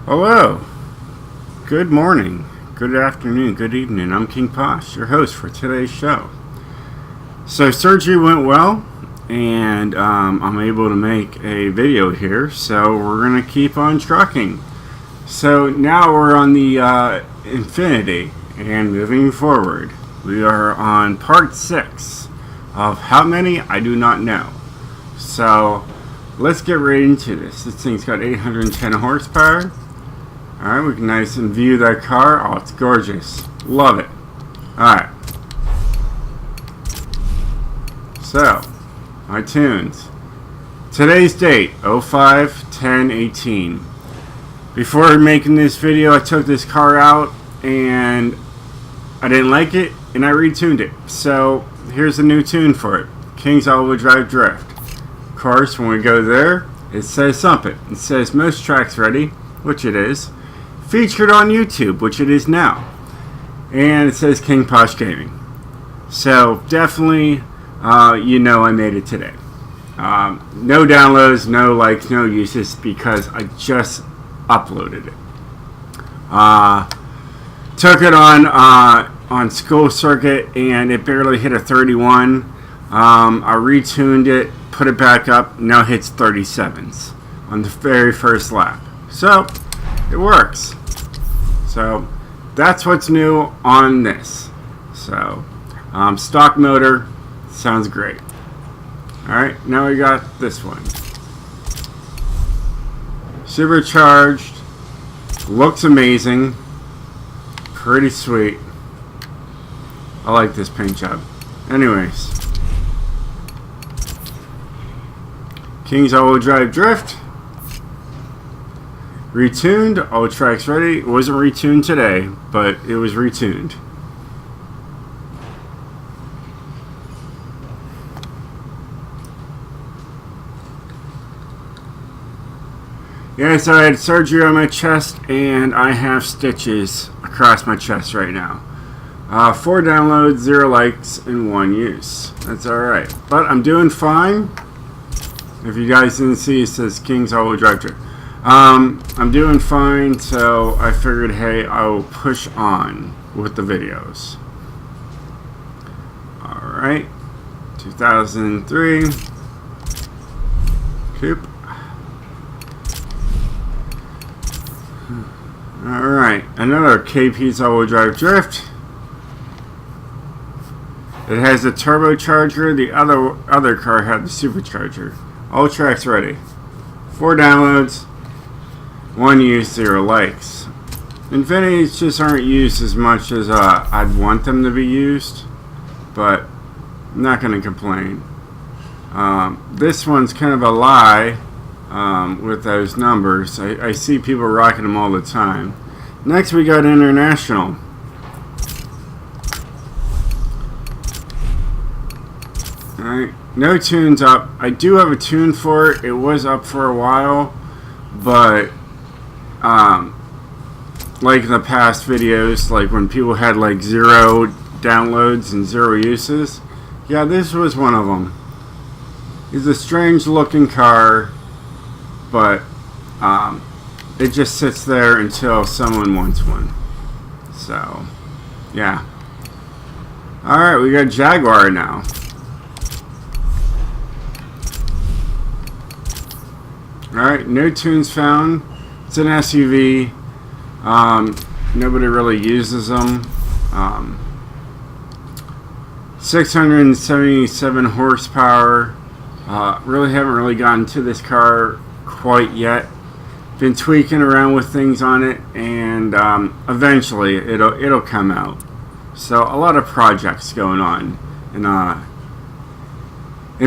Hello, good morning, good afternoon, good evening. I'm King POSH, your host for today's show. So surgery went well, and I'm able to make a video here, so we're going to keep on trucking. So now we're on the Infiniti, and moving forward, we are on part 6 of how many, I do not know. So let's get right into this. This thing's got 810 horsepower. Alright, we can nice and view that car. Oh, it's gorgeous. Love it. Alright. So, my tunes. Today's date, 05/10/18. Before making this video, I took this car out and I didn't like it and I retuned it. So, here's a new tune for it. King's all-wheel drive drift. Of course, when we go there, it says something. It says most tracks ready, which it is. Featured on YouTube, which it is now. And it says King POSH Gaming. So definitely, I made it today. No downloads, no likes, no uses because I just uploaded it. Took it on school circuit and it barely hit a 31. I retuned it, put it back up, now hits 37s on the very first lap. So it works. So that's what's new on this. So stock motor sounds great. Alright, now we got this one. Supercharged. Looks amazing. Pretty sweet. I like this paint job. Anyways. King's all-wheel drive drift. Retuned, all tracks ready. It wasn't retuned today, but it was retuned. Yeah, so I had surgery on my chest and I have stitches across my chest right now. 4 downloads, 0 likes, and 1 use. That's alright. But I'm doing fine. If you guys didn't see, it says King's all-wheel drive drift. I'm doing fine, so I figured, hey, I'll push on with the videos. Alright, 2003 coupe. Alright, another KP's all-wheel drive drift. It has a turbocharger, the other car had the supercharger. All tracks ready. 4 downloads, 1 use, 0 likes. Infinitis just aren't used as much as I'd want them to be used, but I'm not going to complain. This one's kind of a lie with those numbers. I see people rocking them all the time. Next we got International. Alright, no tunes up. I do have a tune for it. It was up for a while, but like in the past videos, like when people had like 0 downloads and 0 uses, yeah, this was one of them. It's a strange looking car, but it just sits there until someone wants one. So yeah. Alright, we got Jaguar now. Alright, no tunes found. It's an SUV. Nobody really uses them. 677 horsepower. Really haven't gotten to this car quite yet. Been tweaking around with things on it, and eventually it'll come out. So a lot of projects going on in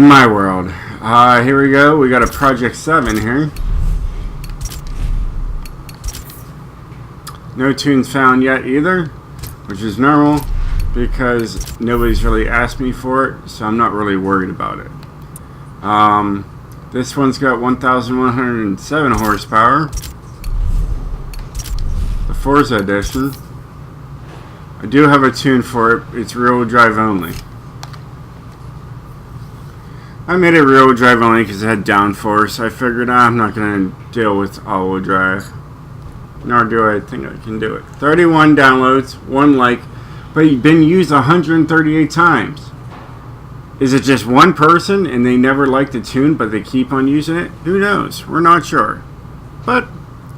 my world. Here we go. We got a Project 7 here. No tunes found yet either, which is normal because nobody's really asked me for it, so I'm not really worried about it. This one's got 1,107 horsepower. The Forza edition. I do have a tune for it. It's rear-wheel drive only. I made it rear-wheel drive only because it had downforce. I figured I'm not going to deal with all-wheel drive. nor do I think I can do it. 31 downloads, 1 like, but you've been used 138 times. Is it just one person and they never liked the tune, but they keep on using it? Who knows? We're not sure. But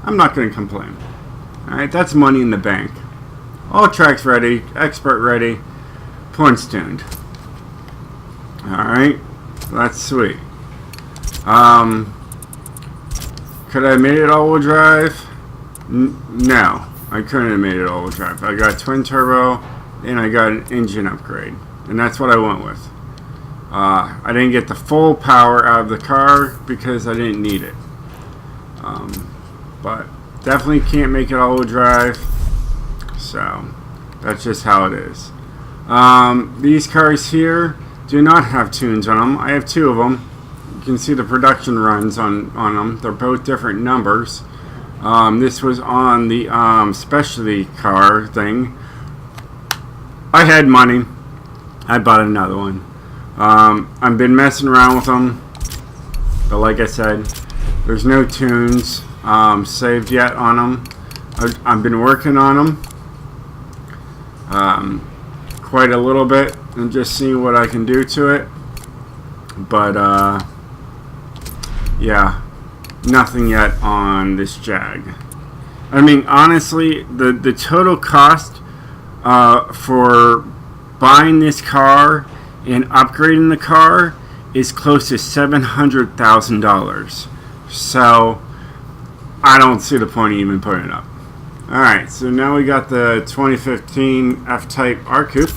I'm not going to complain. Alright, that's money in the bank. All tracks ready, expert ready, points tuned. Alright, that's sweet. Could I have made it all-wheel drive? No, I couldn't have made it all-wheel drive. I got twin turbo and I got an engine upgrade, and that's what I went with. I didn't get the full power out of the car because I didn't need it. But definitely can't make it all-wheel drive, so that's just how it is. These cars here do not have tunes on them. I have 2 of them. You can see the production runs on them. They're both different numbers. This was on the specialty car thing. I had money. I bought another one. I've been messing around with them, but like I said, there's no tunes saved yet on them. I've been working on them quite a little bit and just seeing what I can do to it, but yeah, nothing yet on this Jag. I mean, honestly, the total cost for buying this car and upgrading the car is close to $700,000. So I don't see the point of even putting it up. Alright, so now we got the 2015 F-Type R-Coupe.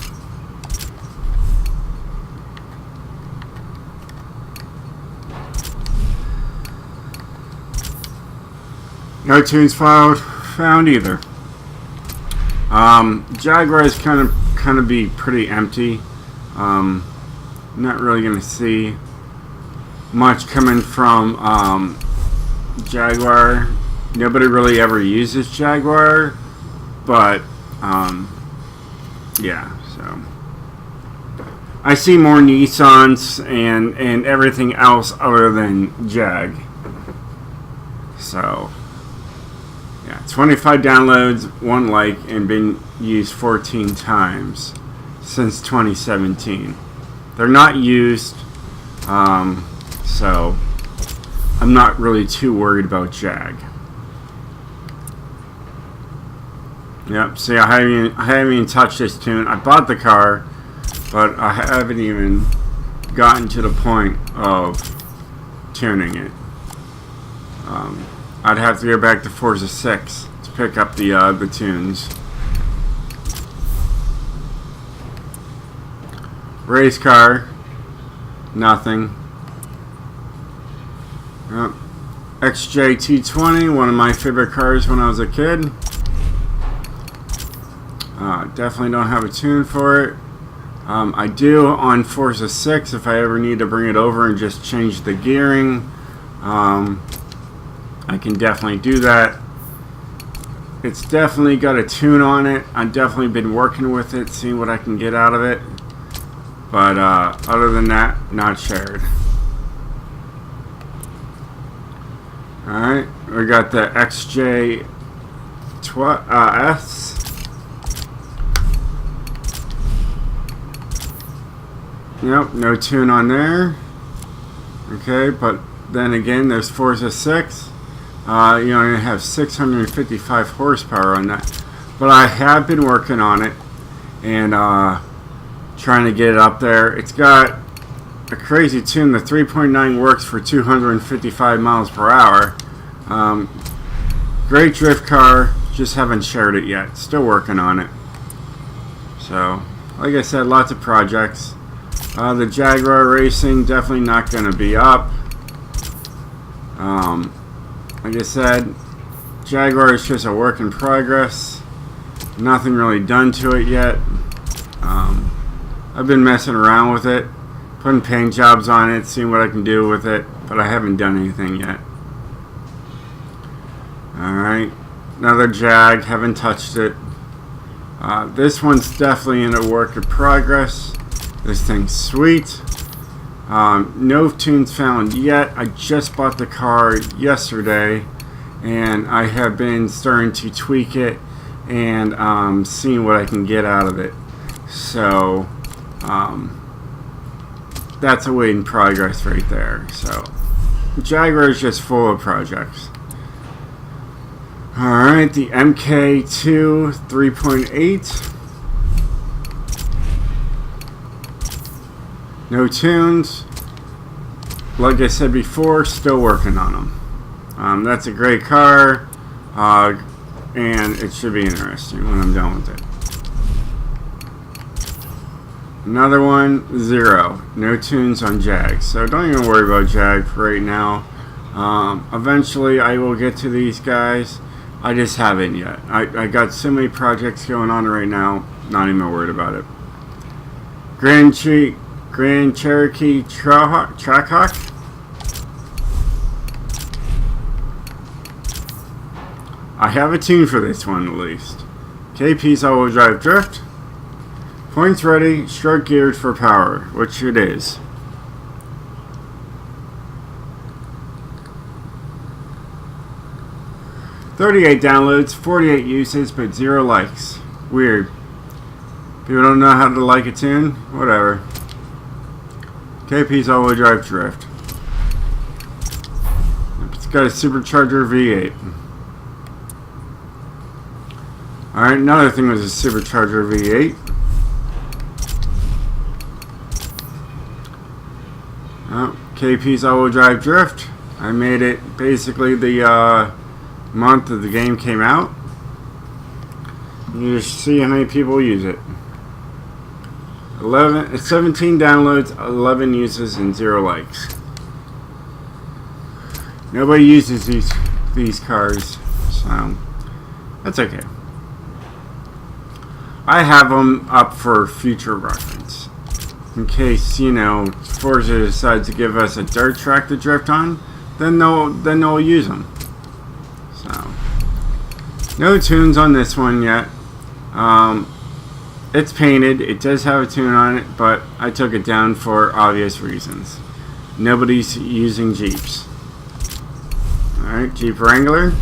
No tunes found either. Jaguar is kind of be pretty empty. Not really gonna see much coming from Jaguar. Nobody really ever uses Jaguar, but yeah. So I see more Nissans and everything else other than Jag. So yeah, 25 downloads, 1 like, and been used 14 times since 2017. They're not used, so I'm not really too worried about Jag. Yep, see, I haven't even touched this tune. I bought the car, but I haven't even gotten to the point of tuning it. I'd have to go back to Forza 6 to pick up the tunes. Race car, nothing. Yep. XJ220, one of my favorite cars when I was a kid. Definitely don't have a tune for it. I do on Forza 6 if I ever need to bring it over and just change the gearing. I can definitely do that. It's definitely got a tune on it. I've definitely been working with it, seeing what I can get out of it. But other than that, not shared. Alright, we got the XJ S. Yep, no tune on there. Okay, but then again, there's Forza 6. You only have 655 horsepower on that. But I have been working on it and trying to get it up there. It's got a crazy tune. The 3.9 works for 255 miles per hour. Great drift car. Just haven't shared it yet. Still working on it. So, like I said, lots of projects. The Jaguar Racing definitely not going to be up. Like I said, Jaguar is just a work in progress. Nothing really done to it yet. I've been messing around with it, putting paint jobs on it, seeing what I can do with it, but I haven't done anything yet. Alright, another Jag, haven't touched it. This one's definitely in a work in progress. This thing's sweet. No tunes found yet. I just bought the car yesterday and I have been starting to tweak it and seeing what I can get out of it. So that's a way in progress right there. So Jaguar is just full of projects. Alright, the MK2 3.8. No tunes. Like I said before, still working on them. That's a great car, and it should be interesting when I'm done with it. Another one, 0. No tunes on Jag. So don't even worry about Jag for right now. Eventually I will get to these guys. I just haven't yet. I got so many projects going on right now, not even worried about it. Grand Cherokee Trackhawk. I have a tune for this one at least. KP's all-wheel drive drift. Points ready, short geared for power, which it is. $38 downloads, 48 uses, but 0 likes. Weird. People don't know how to like a tune? Whatever. KP's all-wheel drive drift. It's got a supercharger V8. Alright, another thing was a supercharger V8. KP's all-wheel drive drift. I made it basically the month that the game came out. You just see how many people use it. 17 downloads, 11 uses, and 0 likes. Nobody uses these cars, so that's okay. I have them up for future reference. In case, you know, Forza decides to give us a dirt track to drift on, then they'll use them. So, no tunes on this one yet. It's painted. It does have a tune on it, but I took it down for obvious reasons. Nobody's using Jeeps. Alright, Jeep Wrangler.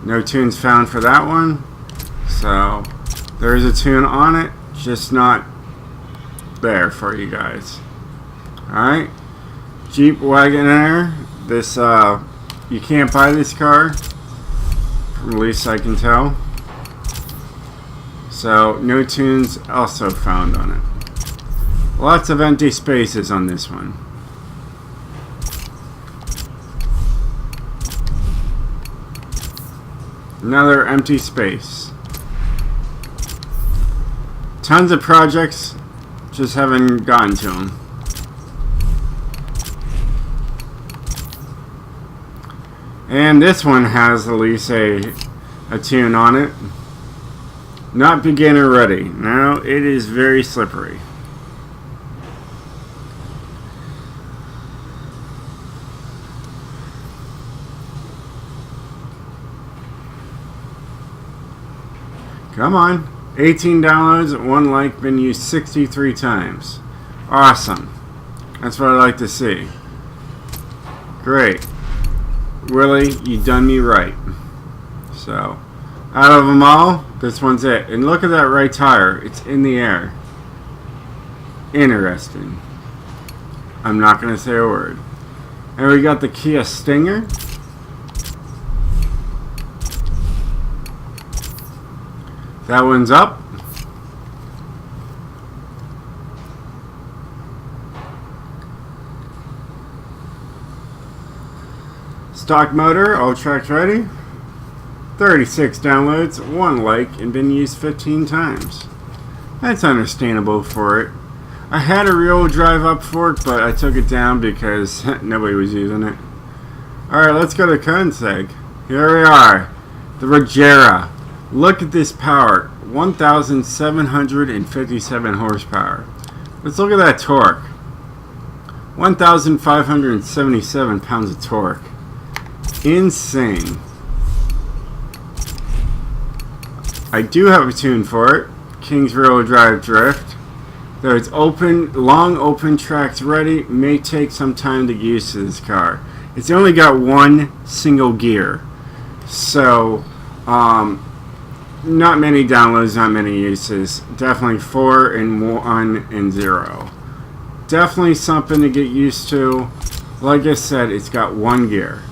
No tunes found for that one. So, there is a tune on it, just not there for you guys. Alright, Jeep Wagoneer. This, you can't buy this car, from at least I can tell. So, no tunes also found on it. Lots of empty spaces on this one. Another empty space. Tons of projects, just haven't gotten to them. And this one has at least a tune on it. Not beginner ready. Now it is very slippery. Come on. 18 downloads, 1 like, been used 63 times. Awesome. That's what I like to see. Great. Really, you done me right. So, out of them all, this one's it. And look at that right tire. It's in the air. Interesting. I'm not going to say a word. And we got the Kia Stinger. That one's up. Stock motor, all tracks ready. 36 downloads, 1 like, and been used 15 times. That's understandable for it. I had a rear-wheel drive up for it, but I took it down because nobody was using it. Alright, let's go to Conseg. Here we are. The Regera. Look at this power. 1,757 horsepower. Let's look at that torque. 1,577 pounds of torque. Insane. I do have a tune for it. King's rear-wheel drive drift. Though it's open, long open tracks ready, may take some time to get used to this car. It's only got one single gear. So, not many downloads, not many uses. Definitely 4 and 1 and 0. Definitely something to get used to. Like I said, it's got one gear.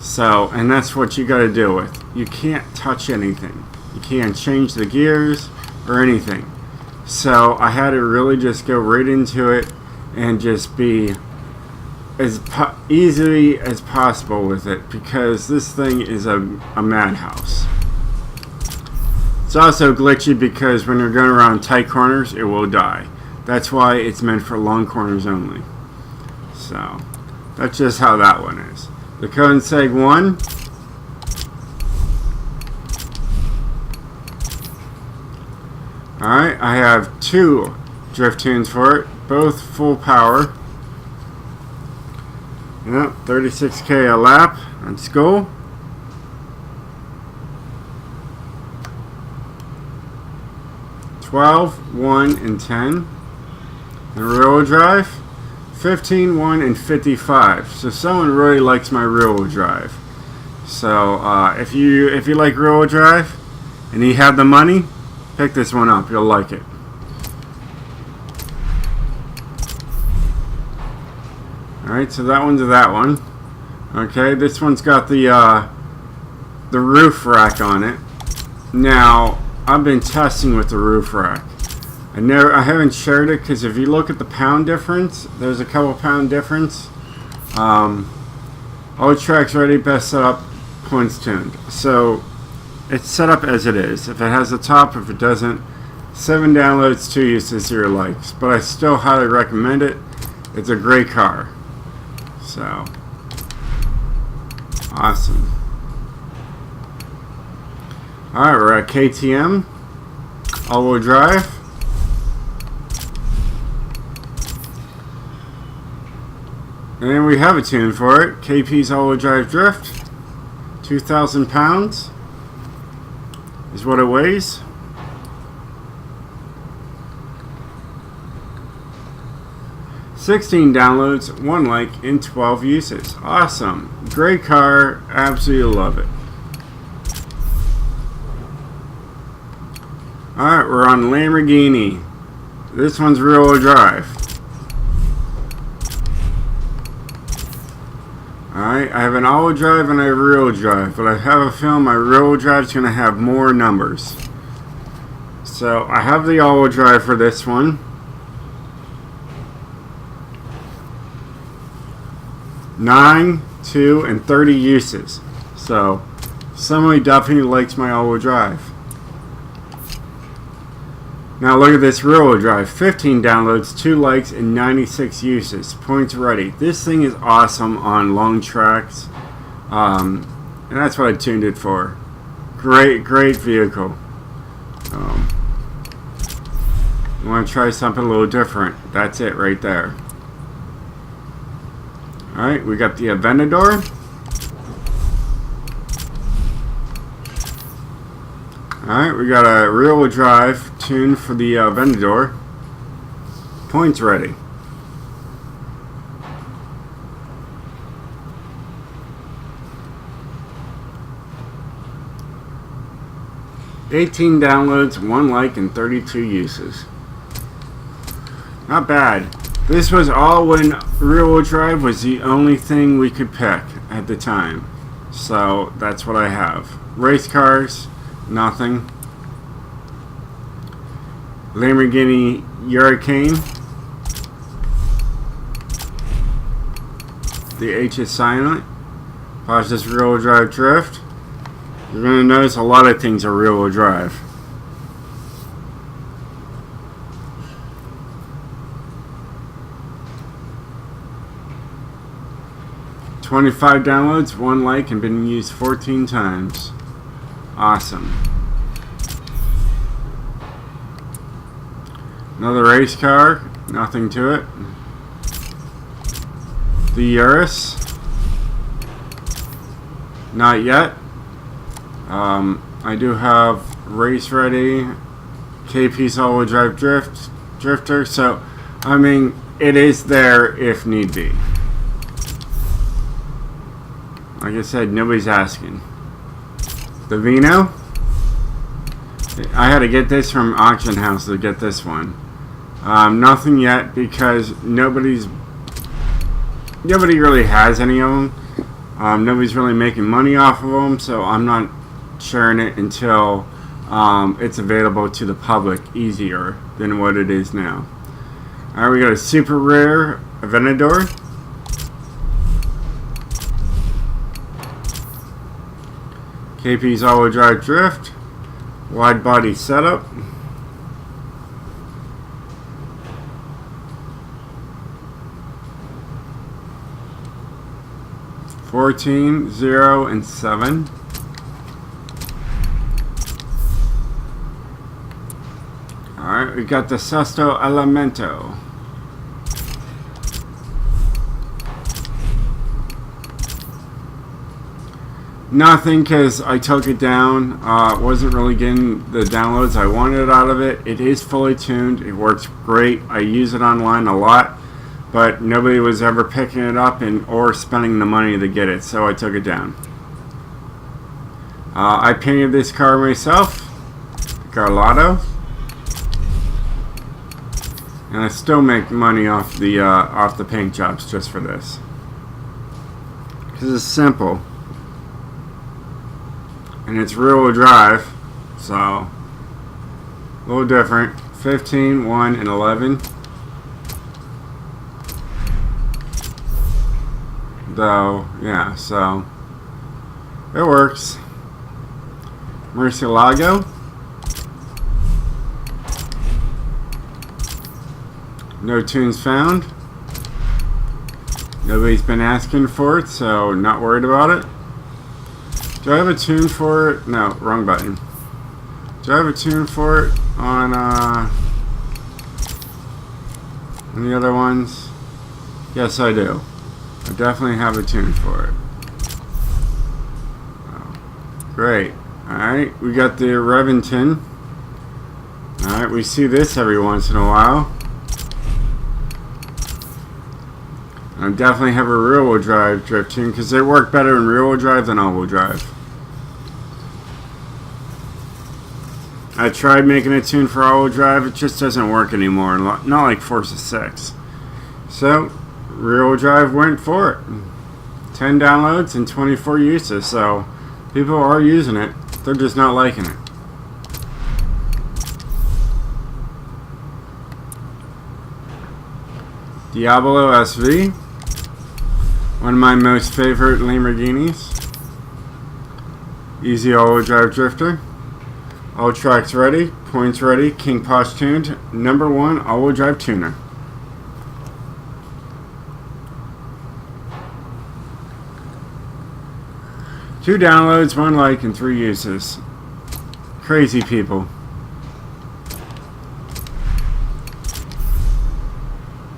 So, and that's what you got to deal with. You can't touch anything. You can't change the gears or anything. So I had to really just go right into it and just be as easily as possible with it, because this thing is a madhouse. It's also glitchy because when you're going around tight corners, it will die. That's why it's meant for long corners only. So that's just how that one is. The Koenigsegg 1. Alright, I have 2 drift tunes for it, both full power. Yep, 36k a lap. Let's go. $12, 1, and 10. And rear-wheel drive, 15, 1, and 55. So someone really likes my rear-wheel drive. So if you like rear-wheel drive and you have the money, pick this one up. You'll like it. Alright, so that one's that one. Okay, this one's got the roof rack on it. Now, I've been testing with the roof rack. I haven't shared it because if you look at the pound difference, there's a couple pound difference. All tracks ready, best setup, points tuned. So it's set up as it is. If it has a top, if it doesn't, 7 downloads, 2 uses, 0 likes. But I still highly recommend it. It's a great car. So awesome. Alright, we're at KTM all-wheel drive. And we have a tune for it. KP's all-wheel drive drift. 2,000 pounds is what it weighs. $16 downloads, 1 like, and 12 uses. Awesome. Great car. Absolutely love it. Alright, we're on Lamborghini. This one's rear-wheel drive. Alright, I have an all-wheel drive and a rear-wheel drive, but I have a feeling my rear-wheel drive is going to have more numbers. So I have the all-wheel drive for this one. 9, 2, and 30 uses. So somebody definitely likes my all-wheel drive. Now look at this rear-wheel drive. 15 downloads, 2 likes, and 96 uses. Points ready. This thing is awesome on long tracks. And that's what I tuned it for. Great vehicle. You want to try something a little different. That's it right there. Alright, we got the Aventador. Alright, we got a rear-wheel drive tune for the Aventador. Points ready. $18 downloads, 1 like, and 32 uses. Not bad. This was all when rear-wheel drive was the only thing we could pick at the time. So that's what I have. Race cars, nothing. Lamborghini Hurricane. The H is silent. POSH this rear-wheel drive drift. You're going to notice a lot of things are rear-wheel drive. $25 downloads, 1 like, and been used 14 times. Awesome. Another race car, nothing to it. The Urus. Not yet. I do have race ready. KP's all-wheel drive drifter. So, I mean, it is there if need be. like I said, nobody's asking. The Vino, I had to get this from auction house to get this one. Nothing yet because nobody really has any of them. Nobody's really making money off of them, so I'm not sharing it until it's available to the public easier than what it is now. Alright, we got a super rare Aventador. KP's all-wheel drive drift. Wide body setup. $14, 0, and 7. Alright, we got the Sesto Elemento. Nothing, because I took it down. Wasn't really getting the downloads I wanted out of it. It is fully tuned. It works great. I use it online a lot, but nobody was ever picking it up or spending the money to get it, so I took it down. I painted this car myself, Carlotto, and I still make money off the paint jobs just for this, because it's simple. And it's rear-wheel drive, so a little different. 15, 1, and 11. Though, yeah, so it works. Murcielago. No tunes found. Nobody's been asking for it, so not worried about it. Do I have a tune for it? No, wrong button. Do I have a tune for it on the other ones? Yes, I do. I definitely have a tune for it. Oh, great. Alright, we got the Revington. Alright, we see this every once in a while. I definitely have a rear-wheel drive drift tune because they work better in rear-wheel drive than all-wheel drive. I tried making a tune for all-wheel drive, it just doesn't work anymore, not like Forza 6. So, rear-wheel drive went for it. 10 downloads and 24 uses, so people are using it, they're just not liking it. Diablo SV, one of my most favorite Lamborghinis. Easy all-wheel drive drifter. All tracks ready, points ready, King Posh tuned, #1 all-wheel drive tuner. Two downloads, 1 like, and 3 uses. Crazy people.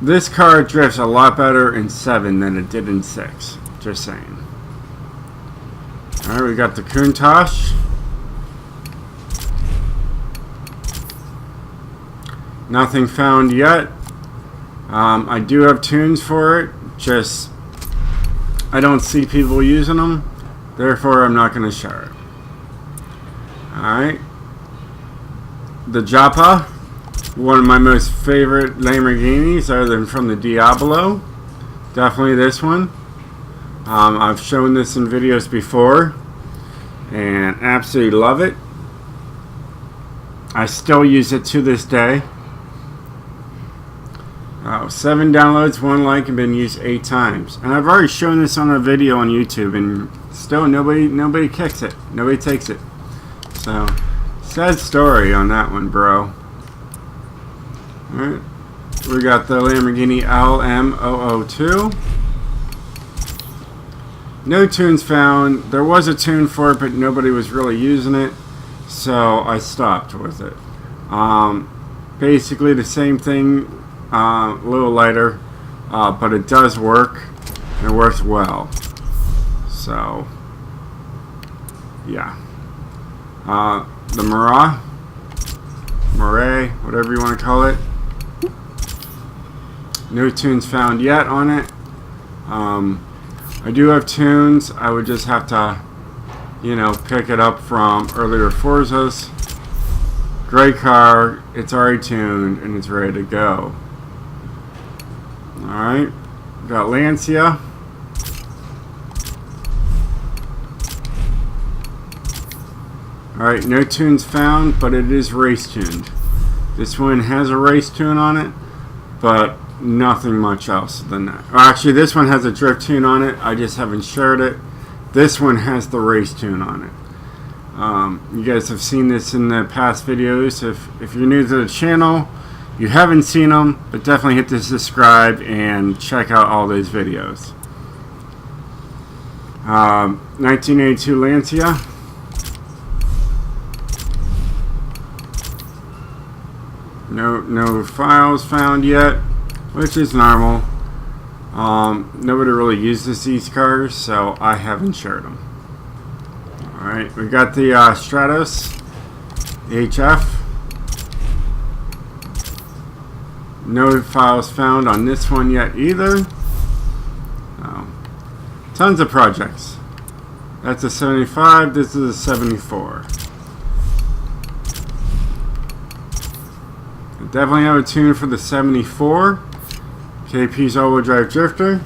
This car drifts a lot better in 7 than it did in 6. Just saying. Alright, we got the Countach. Nothing found yet. I do have tunes for it. Just, I don't see people using them. Therefore, I'm not going to share it. Alright. The Japa. One of my most favorite Lamborghinis, other than from the Diablo. Definitely this one. I've shown this in videos before and absolutely love it. I still use it to this day. 7 downloads, 1 like, and been used 8 times. And I've already shown this on a video on YouTube, and still nobody kicks it. Nobody takes it. So, sad story on that one, bro. Alright, we got the Lamborghini LM002. No tunes found. There was a tune for it, but nobody was really using it, so I stopped with it. Basically the same thing, a little lighter, but it does work, and it works well. So, yeah. The Murray, whatever you want to call it. No tunes found yet on it. I do have tunes. I would just have to, you know, pick it up from earlier Forzas. Great car. It's already tuned and it's ready to go. Alright. Got Lancia. Alright, no tunes found, but it is race tuned. This one has a race tune on it, but nothing much else than that. Well, actually, this one has a drift tune on it. I just haven't shared it. This one has the race tune on it. You guys have seen this in the past videos. If you're new to the channel, you haven't seen them, but definitely hit the subscribe and check out all those videos. 1982 Lancia. No files found yet, which is normal. Nobody really uses these cars, so I haven't shared them. Alright, we got the Stratos HF. No files found on this one yet either. Tons of projects. That's a 75, this is a 74. Definitely have a tune for the 74. KP's all-wheel drive drifter.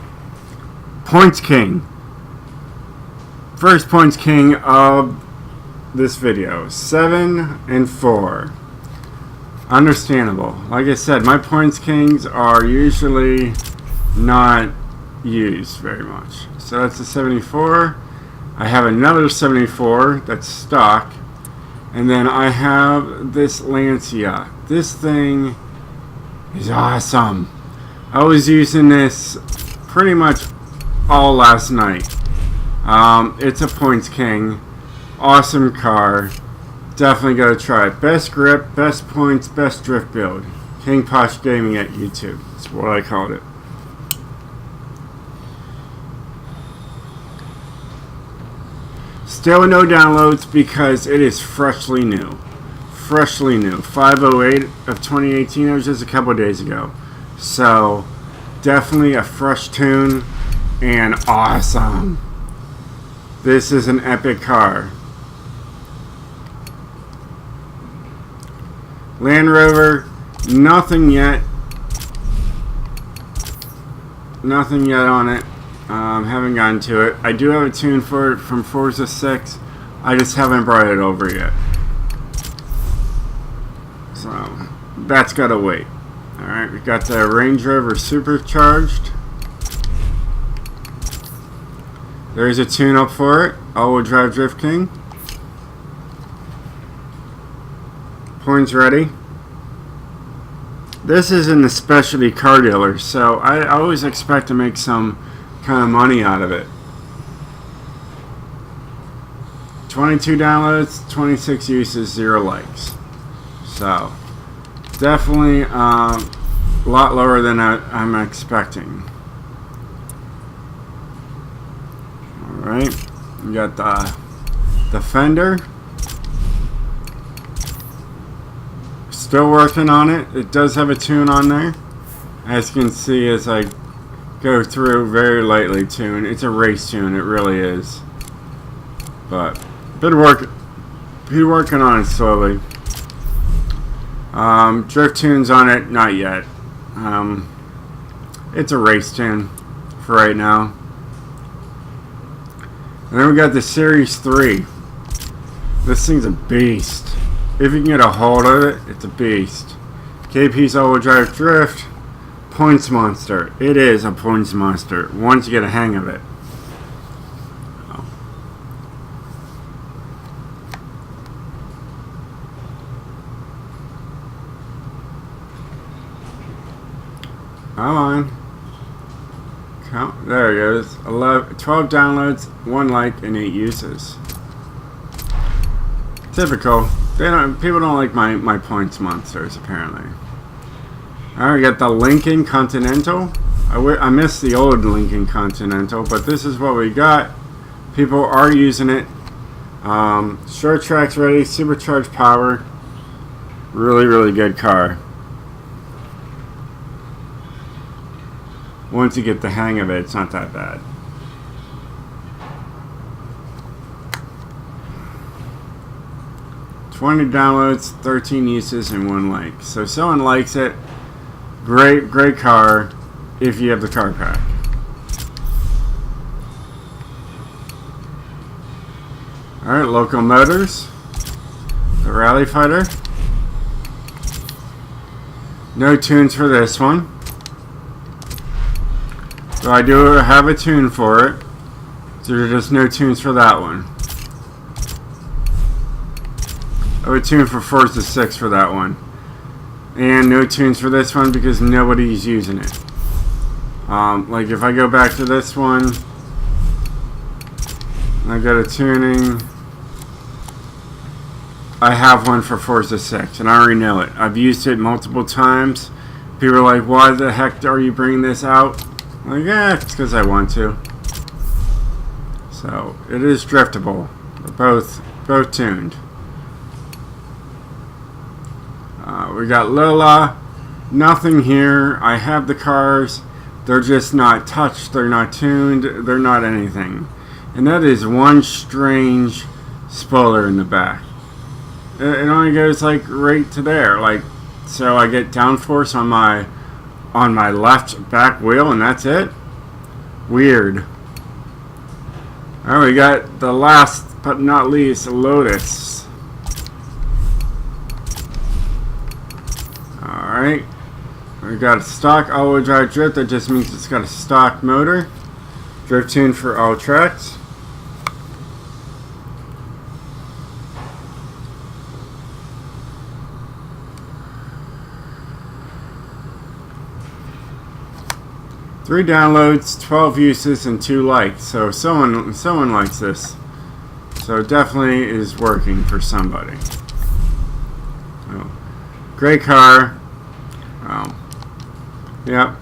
Points King. First points king of this video. 7 and 4. Understandable. Like I said, my points kings are usually not used very much. So that's a 74. I have another 74 that's stock. And then I have this Lancia. This thing is awesome. I was using this pretty much all last night. It's a points king. Awesome car. Definitely gotta try it. Best grip, best points, best drift build. King POSH Gaming at YouTube. That's what I called it. Still no downloads because it is freshly new. Freshly new. 508 of 2018. It was just a couple days ago. So, definitely a fresh tune and awesome. This is an epic car. Land Rover, nothing yet. Nothing yet on it. Haven't gotten to it. I do have a tune for it from Forza 6. I just haven't brought it over yet. So, that's gotta wait. Alright, we got the Range Rover Supercharged. There's a tune up for it. All-wheel drive Drift King. Points ready. This is in the specialty car dealer, so I always expect to make some kind of money out of it. 22 downloads, 26 uses, 0 likes. So, definitely a lot lower than I'm expecting. Alright, we got the fender. Still working on it. It does have a tune on there. As you can see as I go through, very lightly tune. It's a race tune, it really is. But been working on it slowly. Drift tunes on it, not yet. It's a race tune for right now. And then we got the Series 3. This thing's a beast. If you can get a hold of it, it's a beast. KP's all-wheel drive drift. Points monster. It is a points monster once you get a hang of it. Come on. Count. There it goes. 12 downloads, 1 like, and 8 uses. Typical. People don't like my points monsters, apparently. Alright, we got the Lincoln Continental. I missed the old Lincoln Continental, but this is what we got. People are using it. Short track's ready, supercharged power. Really, really good car. Once you get the hang of it, it's not that bad. 20 downloads, 13 uses, and 1 like. So if someone likes it, great car if you have the car pack. Alright, Local Motors, the Rally Fighter. No tunes for this one. So I do have a tune for it. So there's just no tunes for that one. I would tune for Forza 6 for that one. And no tunes for this one because nobody's using it. Like if I go back to this one, I got a tuning. I have one for Forza 6 and I already know it. I've used it multiple times. People are like, why the heck are you bringing this out? I'm like, yeah, it's because I want to. So it is driftable. They're both tuned. We got Lola. Nothing here. I have the cars. They're just not touched. They're not tuned. They're not anything. And that is one strange spoiler in the back. It only goes like right to there. Like, so I get downforce on my left back wheel, and that's it. Weird. Alright, we got the last but not least, Lotus. Alright. We got a stock all-wheel drive drift. That just means it's got a stock motor. Drift tune for all tracks. Three downloads, 12 uses, and 2 likes. So someone likes this. So it definitely is working for somebody. Oh. Great car. Oh. Yep.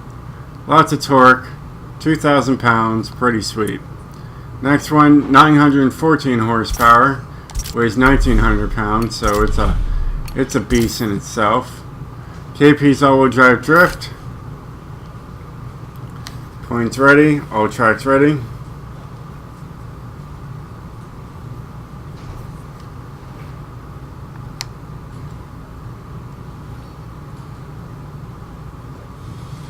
Lots of torque. 2,000 pounds. Pretty sweet. Next one, 914 horsepower. Weighs 1,900 pounds. So it's a beast in itself. KP's all-wheel drive drift. Points ready. All tracks ready.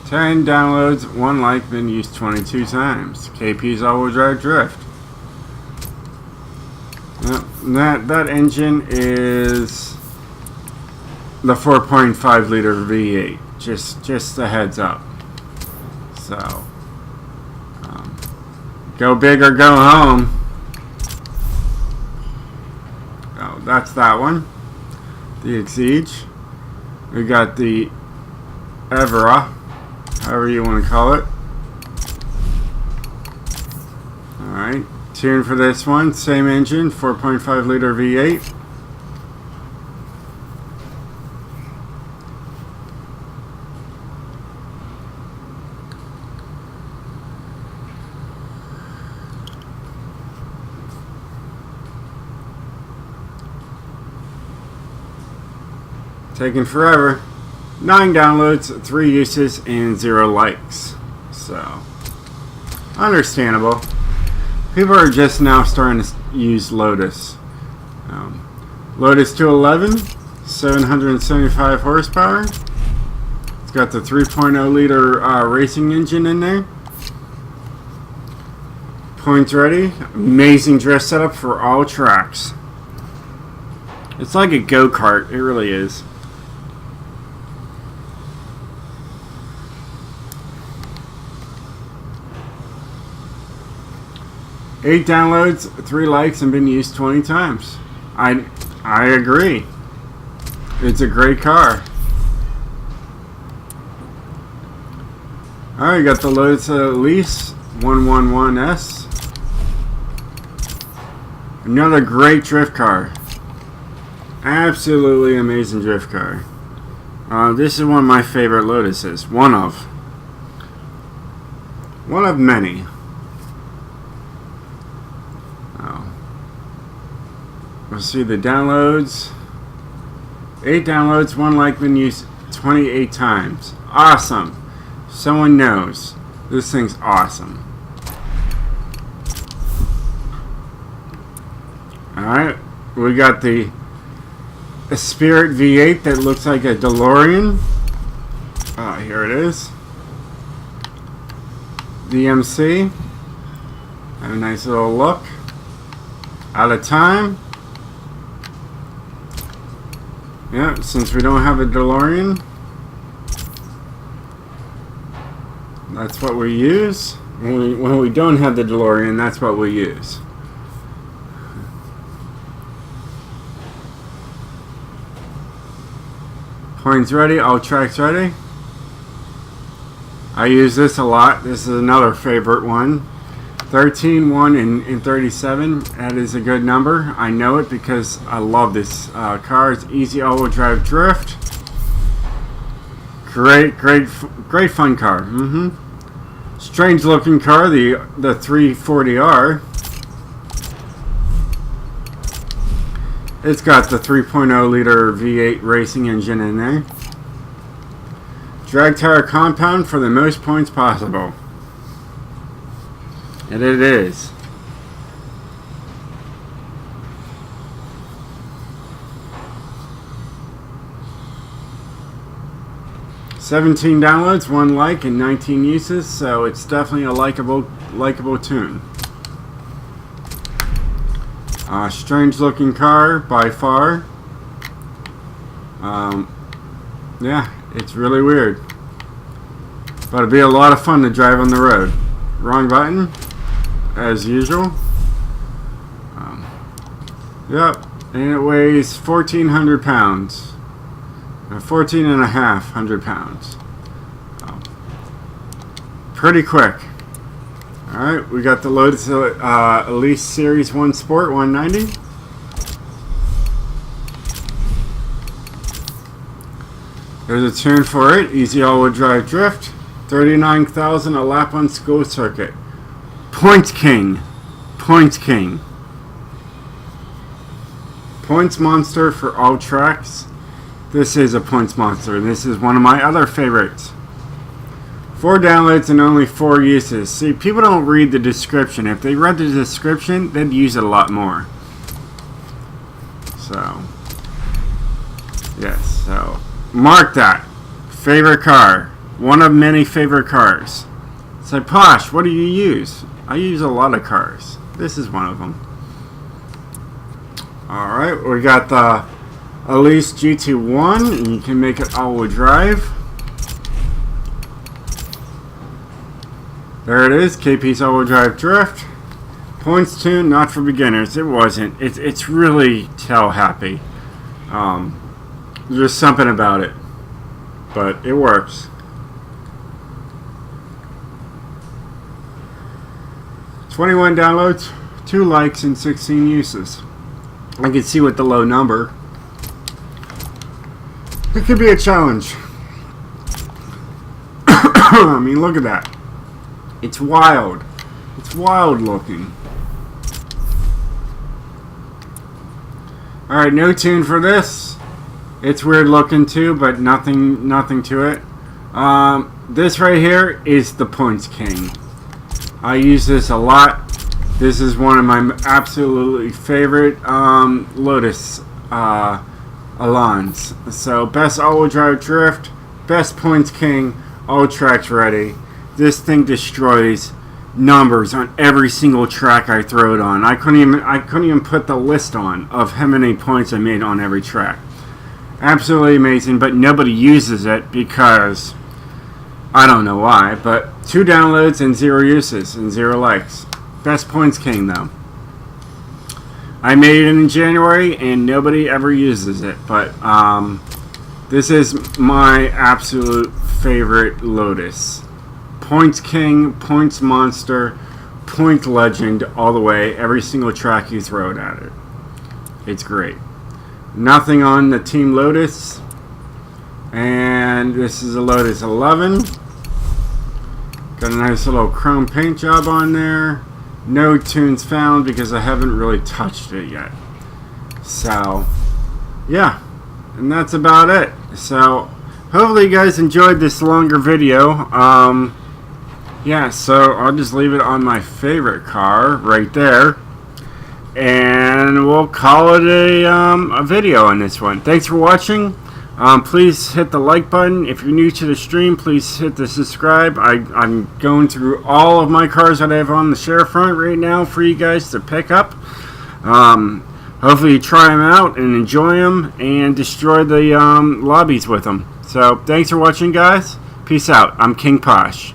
Ten downloads, 1 like, been used 22 times. KP's all-wheel drive drift. That engine is the 4.5 liter V8. Just a heads up. So. Go big or go home. Oh, that's that one. The Exige. We got the Evera, however you want to call it. Alright. Tune for this one. Same engine, 4.5 liter V8. Taking forever. 9 downloads, 3 uses, and 0 likes. So, understandable. People are just now starting to use Lotus. Lotus 211, 775 horsepower. It's got the 3.0 liter racing engine in there. Points ready. Amazing drift setup for all tracks. It's like a go-kart. It really is. Eight downloads, 3 likes, and been used 20 times. I agree. It's a great car. Alright, you got the Lotus Elise 111S. Another great drift car. Absolutely amazing drift car. This is one of my favorite Lotuses. One of many. We'll see the downloads. 8 downloads, 1 like, been used 28 times. Awesome. Someone knows. This thing's awesome. Alright. We got the a Spirit V8 that looks like a DeLorean. Here it is. DMC. Have a nice little look. Out of time. Yeah, since we don't have a DeLorean, that's what we use. When we don't have the DeLorean, that's what we use. Points ready, all tracks ready. I use this a lot. This is another favorite one. 13, 1, and 37. That is a good number. I know it because I love this car. It's easy all-wheel drive drift. Great fun car. Strange looking car, the 340R. It's got the 3.0 liter V8 racing engine in there. Drag tire compound for the most points possible. And it is. $17 downloads, 1 like, and 19 uses, so it's definitely a likable tune. Strange looking car by far. Yeah, it's really weird, but it'll be a lot of fun to drive on the road. Wrong button, as usual. Yep, and it weighs 1,400 pounds. 14,500 pounds. Pretty quick. Alright, we got the Lotus Elise Series 1 Sport 190. There's a tune for it. Easy all-wheel drive drift. 39,000 a lap on school circuit. Points King. Points King. Points monster for all tracks. This is a points monster. This is one of my other favorites. 4 downloads and only 4 uses. See, people don't read the description. If they read the description, they'd use it a lot more. So, yes. So, mark that. Favorite car. One of many favorite cars. Say, Posh, what do you use? I use a lot of cars. This is one of them. Alright, we got the Elise GT1, and you can make it all-wheel drive. There it is, KP's all-wheel drive drift. Points tune, not for beginners. It wasn't. It's really tail happy. There's something about it, but it works. 21 downloads, 2 likes, and 16 uses. I can see with the low number, it could be a challenge. I mean, look at that. It's wild. It's wild looking. Alright, no tune for this. It's weird looking too, but nothing to it. This right here is the Points King. I use this a lot. This is one of my absolutely favorite Lotus Alans. So, best all-wheel drive drift, best Points King, all tracks ready. This thing destroys numbers on every single track I throw it on. I couldn't even put the list on of how many points I made on every track. Absolutely amazing, but nobody uses it because I don't know why, but 2 downloads and 0 uses and 0 likes. Best Points King though. I made it in January and nobody ever uses it, but this is my absolute favorite Lotus. Points King, Points Monster, Point Legend all the way, every single track you throw it at it. It's great. Nothing on the Team Lotus. And this is a Lotus 11. Got a nice little chrome paint job on there. No tunes found because I haven't really touched it yet. So, yeah. And that's about it. So, hopefully you guys enjoyed this longer video. Yeah, so I'll just leave it on my favorite car right there. and we'll call it a video on this one. Thanks for watching. Please hit the like button. If you're new to the stream, please hit the subscribe. I'm going through all of my cars that I have on the share front right now for you guys to pick up. Hopefully you try them out and enjoy them and destroy the lobbies with them. So thanks for watching, guys. Peace out. I'm King Posh.